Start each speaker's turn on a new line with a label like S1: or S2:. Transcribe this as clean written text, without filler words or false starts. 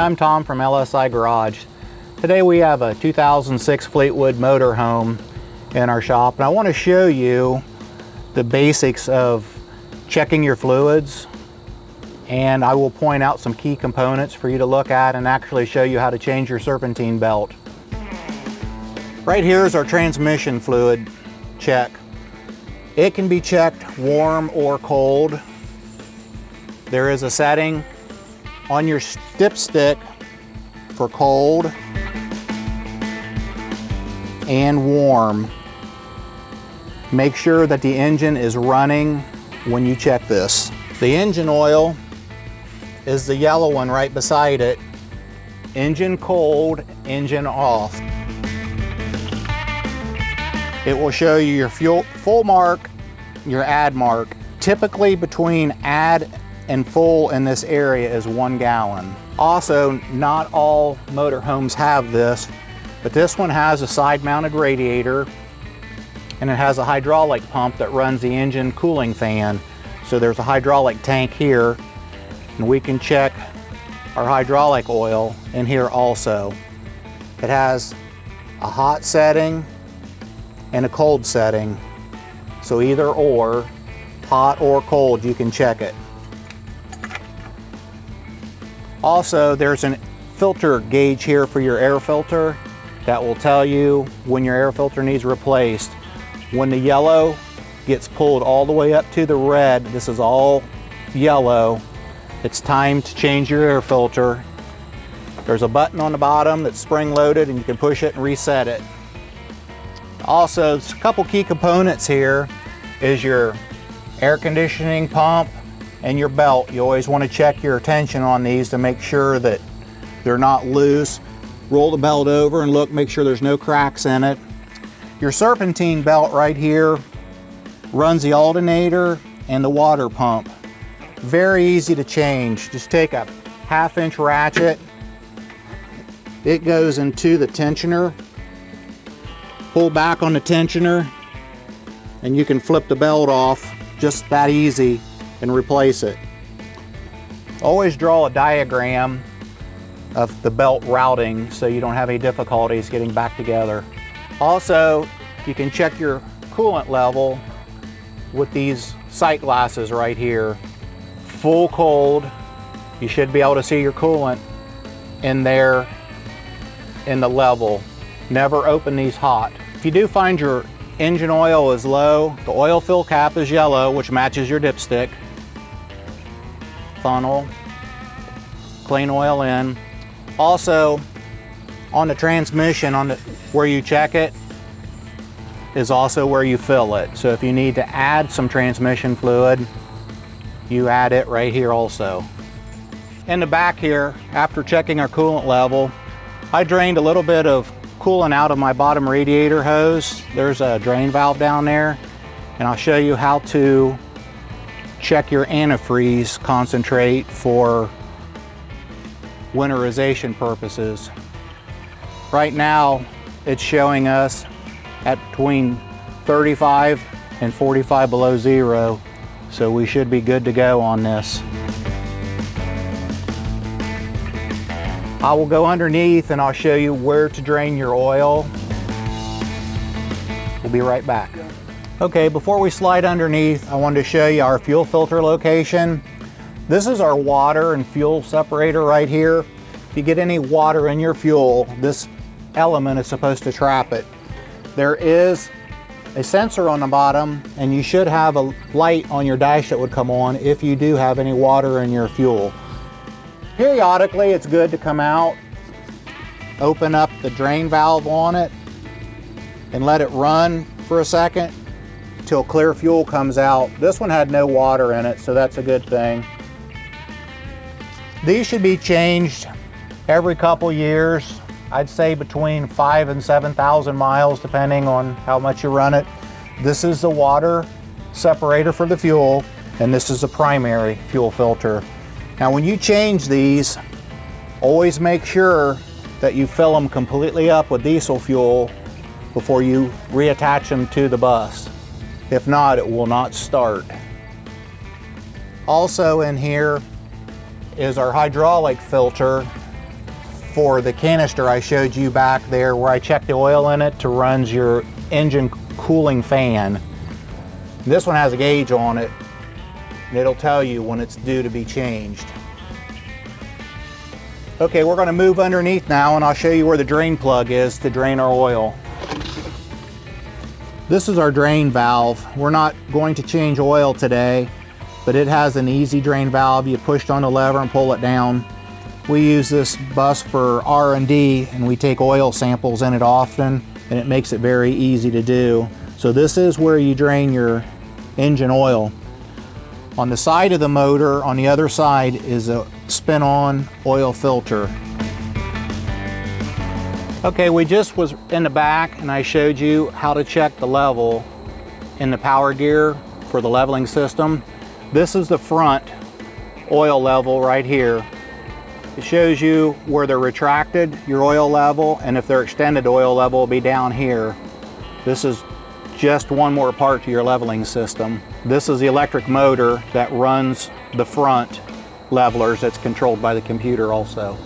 S1: I'm Tom from LSI Garage. Today we have a 2006 Fleetwood Motorhome in our shop, and I want to show you the basics of checking your fluids, and I will point out some key components for you to look at and actually show you how to change your serpentine belt. Right here is our transmission fluid check. It can be checked warm or cold. There is a setting on your dipstick for cold and warm. Make sure that the engine is running when you check this. The engine oil is the yellow one right beside it. Engine cold, engine off. It will show you your full mark, your add mark. Typically between add and full in this area is 1 gallon. Also, not all motorhomes have this, but this one has a side-mounted radiator, and it has a hydraulic pump that runs the engine cooling fan. So there's a hydraulic tank here, and we can check our hydraulic oil in here also. It has a hot setting and a cold setting. So either or, hot or cold, you can check it. Also, there's a filter gauge here for your air filter that will tell you when your air filter needs replaced. When the yellow gets pulled all the way up to the red, this is all yellow, it's time to change your air filter. There's a button on the bottom that's spring loaded and you can push it and reset it. Also, a couple key components here is your air conditioning pump and your belt. You always want to check your tension on these to make sure that they're not loose. Roll the belt over and look, make sure there's no cracks in it. Your serpentine belt right here runs the alternator and the water pump. Very easy to change. Just take a 1/2-inch ratchet. It goes into the tensioner. Pull back on the tensioner and you can flip the belt off just that easy and replace it. Always draw a diagram of the belt routing so you don't have any difficulties getting back together. Also, you can check your coolant level with these sight glasses right here. Full cold, you should be able to see your coolant in there in the level. Never open these hot. If you do find your engine oil is low, the oil fill cap is yellow, which matches your dipstick. Funnel, clean oil in. Also, on the transmission, where you check it, is also where you fill it. So if you need to add some transmission fluid, you add it right here also. In the back here, after checking our coolant level, I drained a little bit of coolant out of my bottom radiator hose. There's a drain valve down there, and I'll show you how to check your antifreeze concentrate for winterization purposes. Right now, it's showing us at between 35 and 45 below zero, so we should be good to go on this. I will go underneath and I'll show you where to drain your oil. We'll be right back. Okay, before we slide underneath, I wanted to show you our fuel filter location. This is our water and fuel separator right here. If you get any water in your fuel, this element is supposed to trap it. There is a sensor on the bottom, and you should have a light on your dash that would come on if you do have any water in your fuel. Periodically, it's good to come out, open up the drain valve on it, and let it run for a second till clear fuel comes out. This one had no water in it, so that's a good thing. These should be changed every couple years. I'd say between 5,000 and 7,000 miles, depending on how much you run it. This is the water separator for the fuel, and this is the primary fuel filter. Now when you change these, always make sure that you fill them completely up with diesel fuel before you reattach them to the bus. If not, it will not start. Also in here is our hydraulic filter for the canister I showed you back there where I checked the oil in it to run your engine cooling fan. This one has a gauge on it, and it'll tell you when it's due to be changed. Okay, we're going to move underneath now, and I'll show you where the drain plug is to drain our oil. This is our drain valve. We're not going to change oil today, but it has an easy drain valve. You push on the lever and pull it down. We use this bus for R&D, and we take oil samples in it often, and it makes it very easy to do. So this is where you drain your engine oil. On the side of the motor, on the other side, is a spin-on oil filter. Okay, we just was in the back and I showed you how to check the level in the power gear for the leveling system. This is the front oil level right here. It shows you where they're retracted, your oil level, and if they're extended, oil level will be down here. This is just one more part to your leveling system. This is the electric motor that runs the front levelers that's controlled by the computer also.